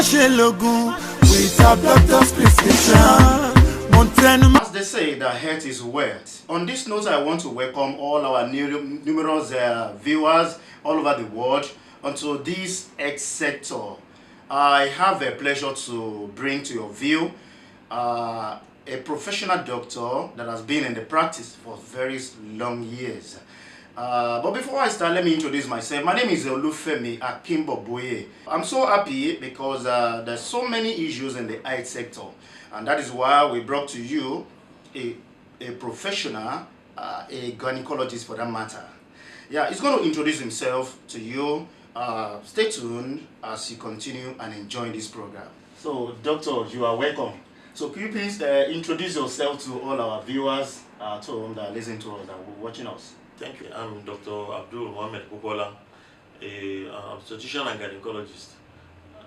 without doctor's prescription. As they say, that health is wealth. On this note, I want to welcome all our numerous viewers all over the world onto this health sector. I have a pleasure to bring to your view a professional doctor that has been in the practice for very long years. But before I start, let me introduce myself. My name is Olufemi Akimboboye. I'm so happy because there's so many issues in the health sector, and that is why we brought to you a professional, a gynecologist for that matter. Yeah, he's going to introduce himself to you. Stay tuned as you continue and enjoy this program. So, doctor, you are welcome. So, could you please introduce yourself to all our viewers at home that are listening to us, that are watching us? Thank you. I'm Dr. Abdul Mohammed Popoola, a obstetrician and gynecologist.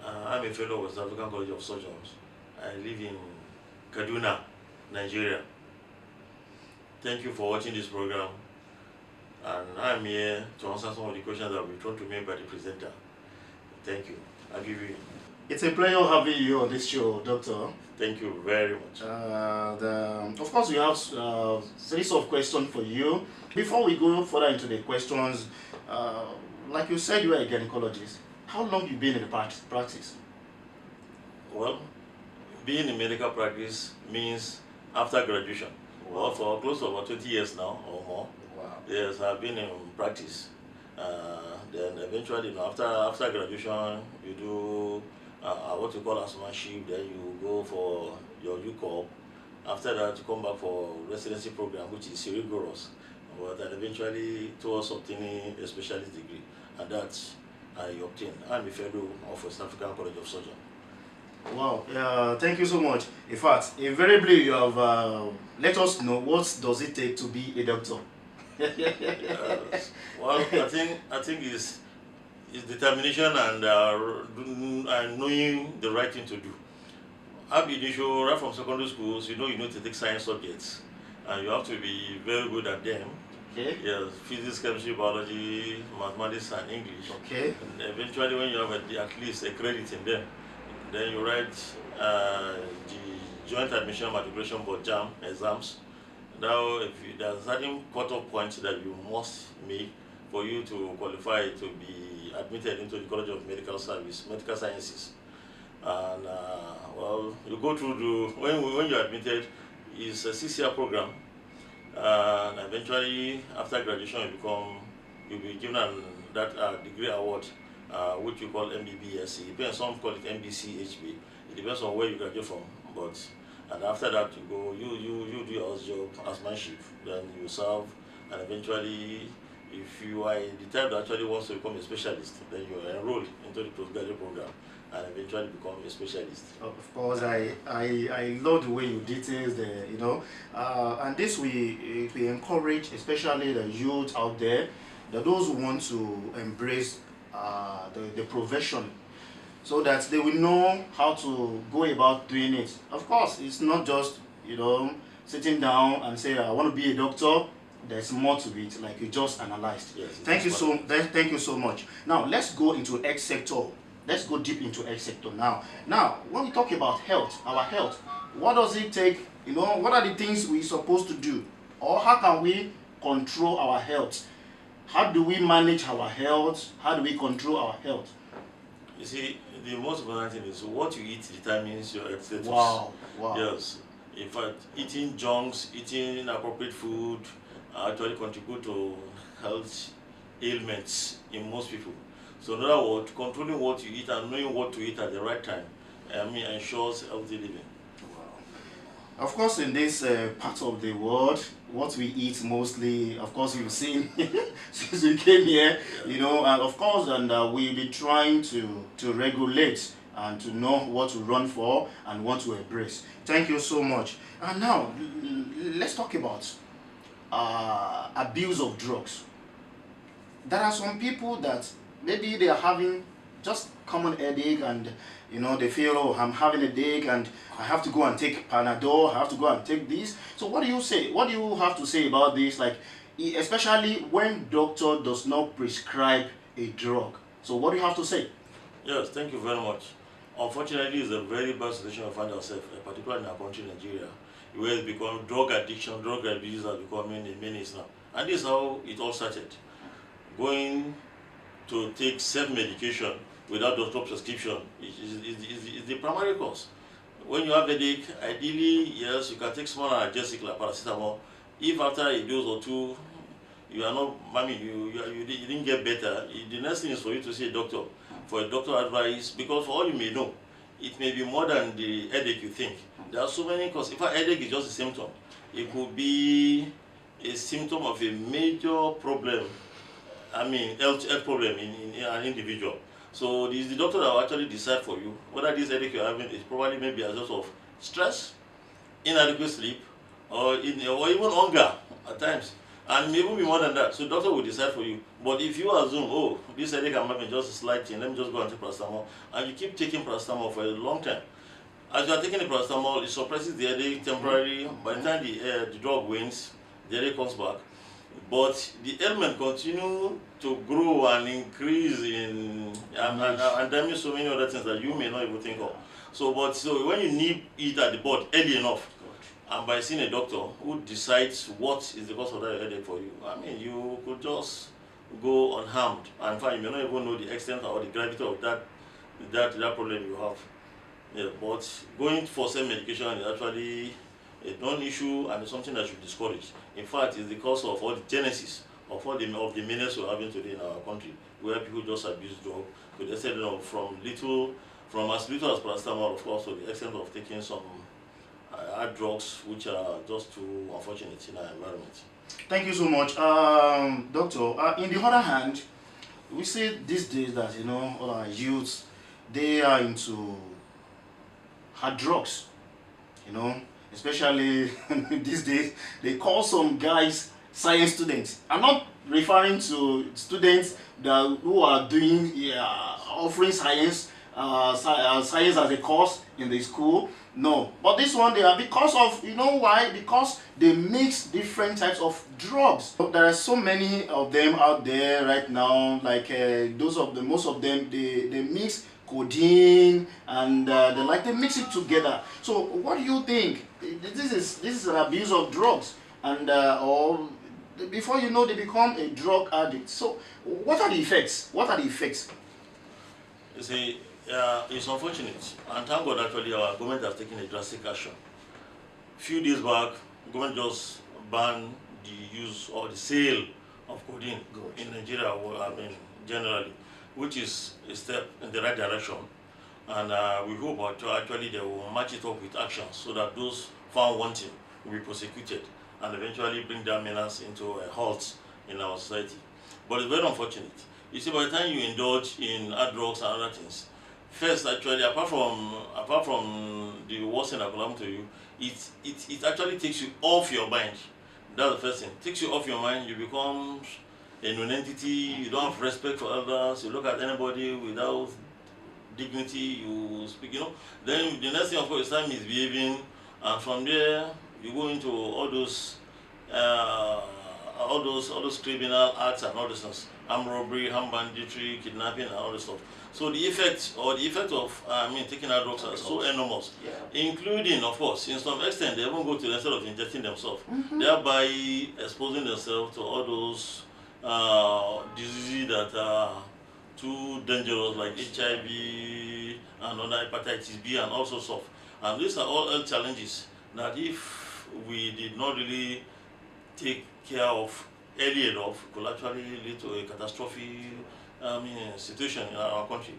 I'm a fellow of West African College of Surgeons. I live in Kaduna, Nigeria. Thank you for watching this program. And I'm here to answer some of the questions that will be thrown to me by the presenter. Thank you. I'll give you. It's a pleasure having you on this show, Doctor. Thank you very much. Of course, we have a series of questions for you. Before we go further into the questions, like you said, you are a gynecologist. How long have you been in the practice? Well, being in medical practice means after graduation. Well, for close to about 20 years now or more. Wow. Yes, I've been in practice. Then eventually, after graduation, you do what you call asthmaship. Then you go for your UCOP. After that, you come back for residency program, which is rigorous. But then eventually, towards obtaining a specialist degree, and that I obtained. I'm a fellow of West African College of Surgeons. Wow, thank you so much. In fact, invariably you have let us know what does it take to be a doctor. Well, I think it's determination and knowing the right thing to do. I've been initial right from secondary schools. You need to take science subjects, and you have to be very good at them. Okay. Yes, physics, chemistry, biology, mathematics, and English. Okay. And eventually, when you have at least a credit in them, then you write the Joint Admission Matriculation Board JAM exams. Now, there are certain cut-off points that you must make for you to qualify to be admitted into the College of Medical Sciences. And well, you go through when you're admitted, it's a 6-year program. And eventually, after graduation, you'll be given that degree award, which you call MBBSc. It depends, some call it MBCHB. It depends on where you graduate from. And after that, you do your job as manship. Then you serve, and eventually, if you are the type that actually wants to become a specialist, then you enroll into the postgraduate program and eventually become a specialist. Of course, I love the way you details and this we encourage, especially the youth out there, that those who want to embrace the profession, so that they will know how to go about doing it. Of course, it's not just sitting down and say I want to be a doctor. There's more to it, like you just analyzed. Yes, thank you so much. Now let's go into X sector. Let's go deep into X sector now. Now, when we talk about health, our health, what does it take? What are the things we're supposed to do, or how can we control our health? How do we manage our health? How do we control our health? You see, the most important thing is what you eat determines your health status. Wow. Yes. In fact, eating junks, eating inappropriate food actually contribute to health ailments in most people. So in other words, controlling what you eat and knowing what to eat at the right time, ensures healthy living. Wow. Of course, in this part of the world, what we eat mostly, of course, you've seen since we came here, and of course, and we'll be trying to regulate and to know what to run for and what to embrace. Thank you so much. And now, let's talk about abuse of drugs. There are some people that maybe they are having just common headache, and they feel, oh, I'm having a headache and I have to go and take Panadol, I have to go and take this. So what do you say? What do you have to say about this? Like, especially when doctor does not prescribe a drug. So what do you have to say? Yes, thank you very much. Unfortunately, it's a very bad situation we find ourselves, particularly in our country, Nigeria, where it's become drug addiction, drug abuse are becoming a menace now. And this is how it all started. Going to take self-medication without doctor prescription is the primary cause. When you have headache, ideally, yes, you can take small analgesic like paracetamol. If after a dose or two, you are not, I mean, you didn't get better, the next thing is for you to see a doctor, for a doctor advice, because for all you may know, it may be more than the headache you think. There are so many causes. In fact, headache is just a symptom. It could be a symptom of a major problem, I mean, health problem in an individual. So it is the doctor that will actually decide for you whether this headache you're having is probably maybe a result of stress, inadequate sleep, or even hunger at times. And maybe be more than that. So doctor will decide for you. But if you assume, oh, this headache I'm having just a slight thing, let me just go and take paracetamol, and you keep taking paracetamol for a long time, as you are taking the paracetamol, it suppresses the headache temporarily. By the time the drug wanes, the headache comes back. But the ailment continue to grow and increase and damage so many other things that you may not even think of. So when you nip it at the bud early enough, and by seeing a doctor who decides what is the cause of that headache for you, I mean, you could just go unharmed. And in fact, you may not even know the extent or the gravity of that problem you have. Yeah, but going for self-medication is actually a non-issue and it's something that should be discouraged. In fact, it's the cause of all the genesis of all the menace we're having today in our country, where people just abuse drugs to the extent of from as little as paracetamol, of course, to the extent of taking some hard drugs, which are just too unfortunate in our environment. Thank you so much, Doctor. In the other hand, we see these days that all our youths, they are into hard drugs, especially these days. They call some guys science students. I'm not referring to students who are doing offering science as a course in the school. No, but this one they are because of why? Because they mix different types of drugs. There are so many of them out there right now. Like most of them they mix codeine and they mix it together. So what do you think? This is an abuse of drugs, and or before you know they become a drug addict. So what are the effects? What are the effects? You see, it's unfortunate, and thank God actually our government has taken a drastic action. Few days back, government just banned the use or the sale of codeine in Nigeria, I mean generally, which is a step in the right direction. And we hope actually they will match it up with actions so that those found wanting will be prosecuted and eventually bring that menace into a halt in our society. But it's very unfortunate. You see, by the time you indulge in hard drugs and other things, first, actually, apart from the worst thing that could happen to you, it actually takes you off your mind. That's the first thing. It takes you off your mind. You become a non-entity. You don't have respect for others. You look at anybody without dignity. You speak. Then the next thing, of course, is start misbehaving, and from there you go into all those criminal acts and all those things. Armed robbery, armed banditry, kidnapping, and all this stuff. So the effect of taking our drugs are so enormous, including, of course, in some extent, they even go to the extent of injecting themselves, thereby exposing themselves to all those diseases that are too dangerous, like HIV and other hepatitis B and all sorts of. And these are all health challenges that if we did not really take care of early enough, could actually lead to a catastrophic situation in our country.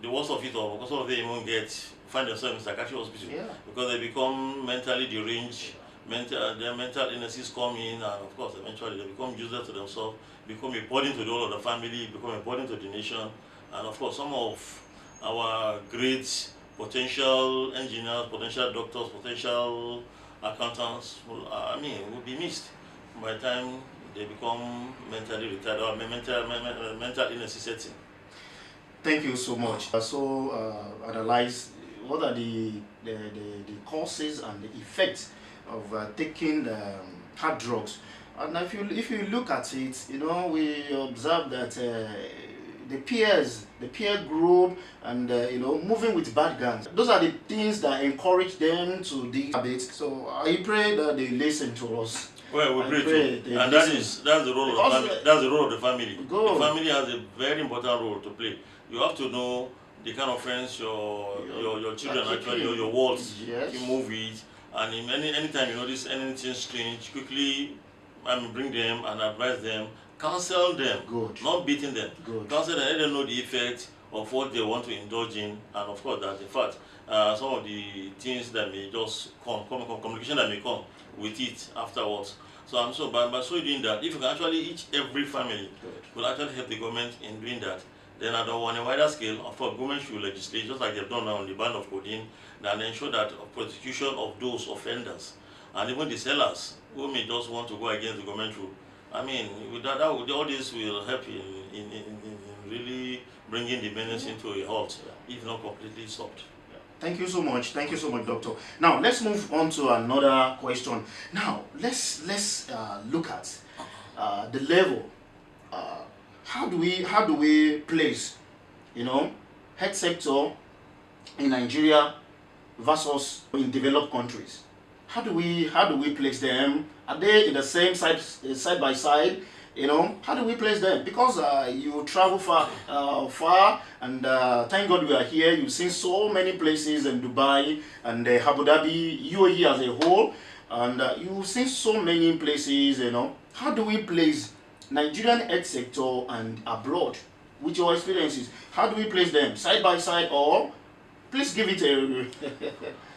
The worst of it all, because some of them even find themselves in psychiatric hospital because they become mentally deranged, their mental illnesses come in, and of course eventually they become useless to themselves, become a burden to the whole of the family, become a burden to the nation, and of course some of our great potential engineers, potential doctors, potential accountants will be missed by the time they become mentally retarded or mental illness setting. Thank you so much. Analyze what are the causes and the effects of taking hard drugs. And if you look at it, we observe that the peers, the peer group, and moving with bad gangs. Those are the things that encourage them to dig habits. So I pray that they listen to us. Well, we pray too, and that's the role of the family. That's the role of the family. Good. The family has a very important role to play. You have to know the kind of friends your children actually, or your words, yes, you move with, and in anytime you notice anything strange, quickly bring them and advise them, counsel them, good, not beating them, good, counsel them, let them know the effect of what they want to indulge in, and of course that in fact some of the things that may just communication that may come with it afterwards. So I'm so by so doing that, if you can actually every family will actually help the government in doing that, then on a wider scale, of course, government should legislate, just like they've done now on the ban of codeine, and ensure that prosecution of those offenders and even the sellers who may just want to go against the government rule. I mean, with that all this will help in really bringing the menace into a halt, if not completely stopped. Thank you so much. Thank you so much, Doctor. Now let's move on to another question. Now let's look at the level. How do we place, health sector in Nigeria versus in developed countries? How do we place them? Are they in the same side by side? How do we place them? Because you travel far, and thank God we are here. You've seen so many places in Dubai and Abu Dhabi, UAE as a whole, and you've seen so many places. How do we place Nigerian health sector and abroad with your experiences? How do we place them side by side, or please give it a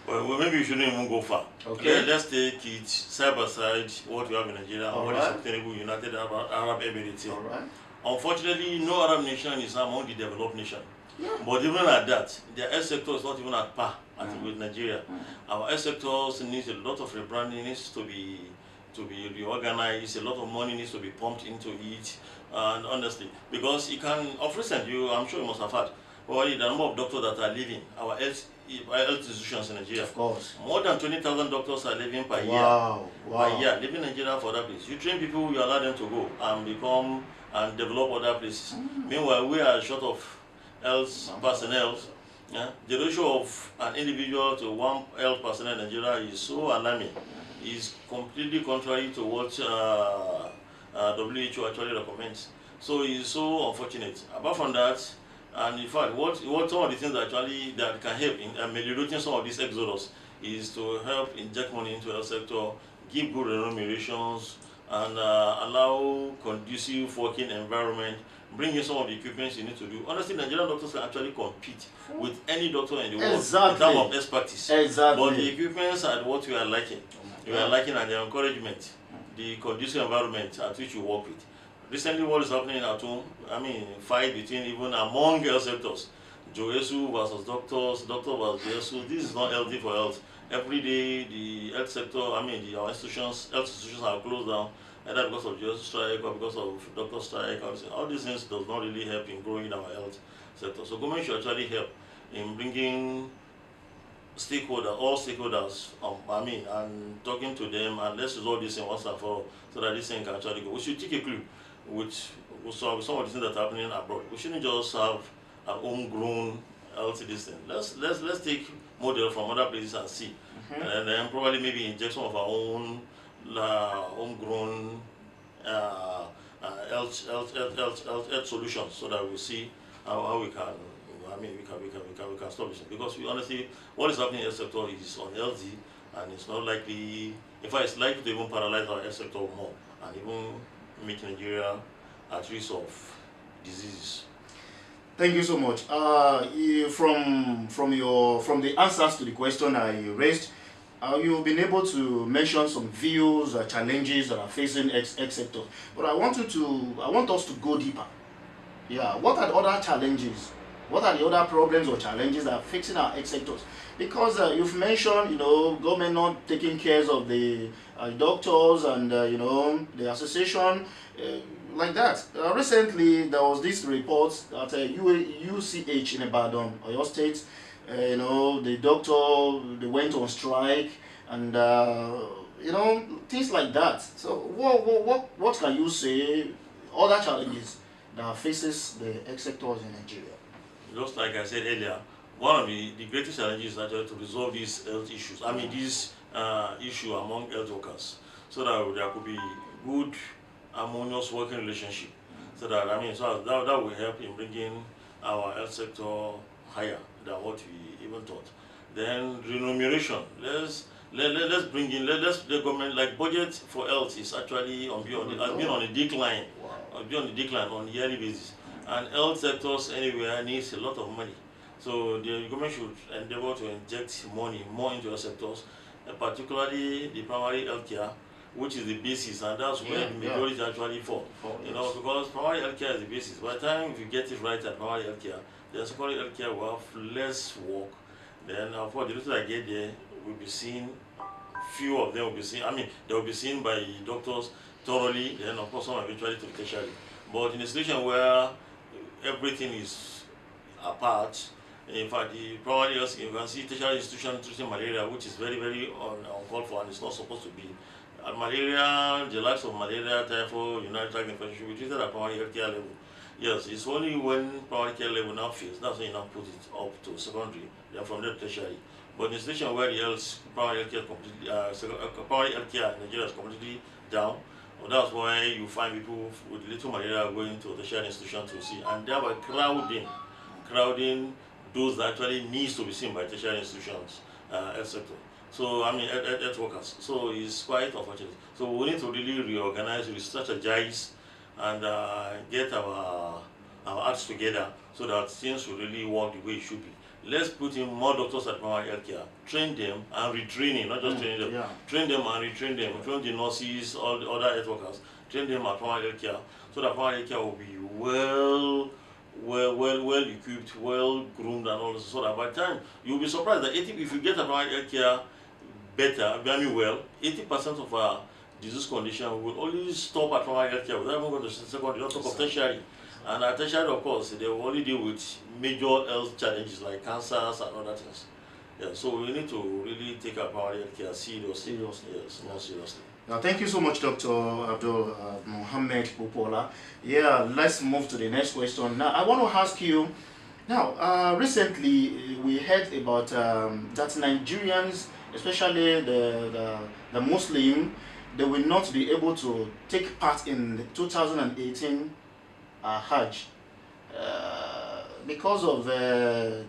well, maybe we shouldn't even go far. Okay. Let's take it side by side, what we have in Nigeria and what is obtainable United Arab Emirates. All right. Unfortunately, no Arab nation is among the developed nation. Yeah. But even at that, their health sector is not even at par with Nigeria. Our health sector needs a lot of rebranding, needs to be reorganized, a lot of money needs to be pumped into it, and honestly, because it can, of recent, I'm sure you must have heard, the number of doctors that are leaving our health institutions in Nigeria. Of course. More than 20,000 doctors are leaving per year. Wow. Per year, leaving Nigeria for that place. You train people, you allow them to go and become and develop other places. Meanwhile, we are short of health personnel. Yeah? The ratio of an individual to one health personnel in Nigeria is so alarming. It's completely contrary to what WHO actually recommends. So it's so unfortunate. Apart from that, and in fact, what some of the things that can help in ameliorating some of this exodus is to help inject money into the health sector, give good remunerations, and allow conducive working environment, bring in some of the equipment you need to do. Honestly, Nigerian doctors can actually compete with any doctor in the world in terms of expertise. Exactly. But the equipment are what we are lacking. We are lacking at the encouragement, the conducive environment at which you work with. Recently, what is happening at home, fight between even among health sectors. Joesu versus doctors, doctor versus Joesu. This is not healthy for health. Every day, the health sector, our health institutions are closed down, either because of Joesu strike or because of doctor strike. All these things does not really help in growing our health sector. So government should actually help in bringing all stakeholders, and talking to them, and let's resolve this in once and for all, so that this thing can actually go. We should take a clue with some of the things that are happening abroad. We shouldn't just have our homegrown health thing. Let's take model from other places and see, and then probably maybe inject some of our own homegrown health solutions, so that we see how we can. We can stop this, because we honestly, what is happening in the health sector is unhealthy, and it's not likely. In fact, it's likely to even paralyze our health sector more, and even make Nigeria at risk of diseases. Thank you so much. From the answers to the question I raised, you've been able to mention some views, challenges that are facing X sector. But I want us to go deeper. Yeah, what are the other challenges? What are the other problems or challenges that are facing our X sectors? Because you've mentioned, government not taking care of the doctors and the association, like that. Recently, there was this report at UCH in Ibadan, Oyo State. The doctor, they went on strike, and things like that. So what can you say? Other challenges that faces the health sectors in Nigeria? Just like I said earlier, one of the greatest challenges is actually to resolve these health issues. I mean, this issue among health workers, so that there could be good, harmonious working relationship. So that that will help in bringing our health sector higher than what we even thought. Then remuneration. Let's bring in. The government, like budget for health is actually has been on a decline. Wow. Be on the decline on a yearly basis, and health sectors anywhere needs a lot of money. So the government should endeavor to inject money more into the sectors, particularly the primary healthcare, which is the basis, and that's where the majority actually fall. Because primary healthcare is the basis. By the time if you get it right at primary healthcare, then secondary healthcare will have less work. Then of course the little I get there will be seen. Few of them will be seen. I mean, they will be seen by doctors thoroughly. Then of course some eventually to the tertiary. But in a situation where everything is apart, in fact, the primary health, you can see tertiary institution treating malaria, which is very, very uncalled for and it's not supposed to be. And malaria, the likes of malaria, typhoid, urinary tract infection should be treated at primary health care level. Yes, it's only when primary care level now fails, that's when you now put it up to secondary, then from there to tertiary. But in a situation where the primary health care completely, primary health care in Nigeria is completely down, well, that's why you find people with little malaria going to tertiary institution to see, and thereby crowding those that actually needs to be seen by tertiary institutions, health sector. So I mean, health workers. So it's quite unfortunate. So we need to really reorganize, re-strategize, and get our acts together so that things will really work the way it should be. Let's put in more doctors at primary healthcare, train them and retraining, not just training them, train them and retrain them, train the nurses, all the other health workers, train them at primary healthcare, so that primary healthcare will be well equipped, well groomed, and all this. So that by the time you'll be surprised that if you get a primary healthcare better, very well, 80% of our disease condition will only stop at primary healthcare without even going to secondary, not talk of tertiary. And at tertiary, of course, they will only deal with major health challenges like cancers and other things. Yeah, so we need to really take our primary healthcare seriously. Yes, more seriously. Now, thank you so much, Dr. Abdul Mohammed Popoola. Yeah, let's move to the next question. Now, I want to ask you, now, recently we heard about that Nigerians, especially the Muslim, they will not be able to take part in the 2018 Hajj because of the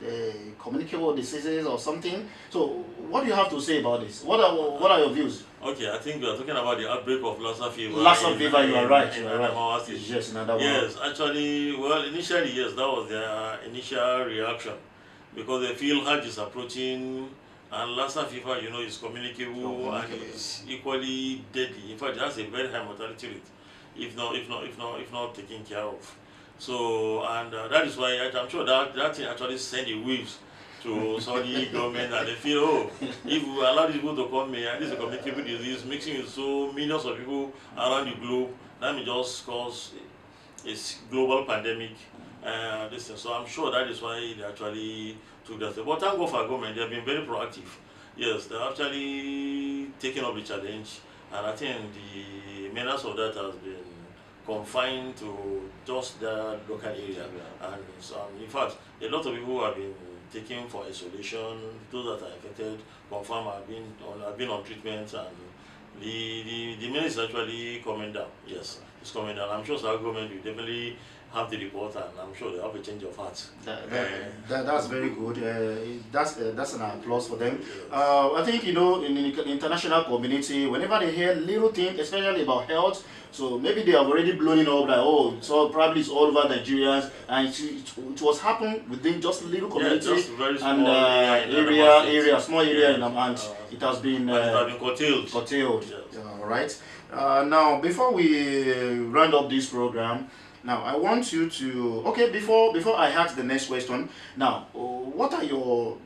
communicable diseases or something. So, what do you have to say about this? What are your views? Okay, I think we are talking about the outbreak of Lassa fever. Lassa fever, you are right. You are right. Yes, in Adamawa. Yes, actually, well, initially, yes, that was their initial reaction because they feel Hajj is approaching, and Lassa fever, you know, is communicable and is equally deadly. In fact, it has a very high mortality rate, if not taken care of. So, and that is why I'm sure that thing actually sent the waves to Saudi government, and they feel, oh, if we allow these people to come here, and this is a communicable disease, mixing with so millions of people around the globe, that may just cause a global pandemic. So I'm sure that is why they actually took that step. But thank God for our government, they have been very proactive. Yes, they're actually taking up the challenge, and I think the menace of that has been confined to just the local area. And so, in fact, a lot of people have been taken for isolation. Those that are infected, confirmed, have been on treatment, and the menace is actually coming down. Yes, it's coming down. I'm sure our government will definitely have the report, and I'm sure they have a change of heart. That's very good. That's an applause for them. I think, you know, in the international community, whenever they hear little things, especially about health, so maybe they have already blown it up like, oh, so probably it's all over Nigerians, and it was happened within just a little community, just very small small area, and it has been curtailed. Yes. All right. Now, before we round up this program, now I want you to before I ask the next question. Now, what are your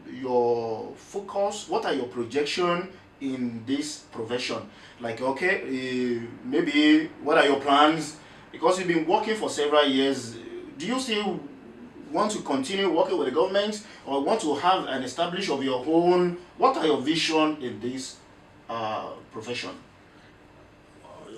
focus? What are your projection in this profession? Like, maybe what are your plans? Because you've been working for several years. Do you still want to continue working with the government, or want to have an establish of your own? What are your vision in this profession?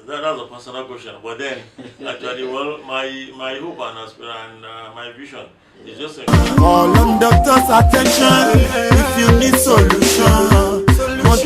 that's a personal question. But then, actually, well, my hope and aspiration and my vision is just a Call on doctor's attention if you need solution. But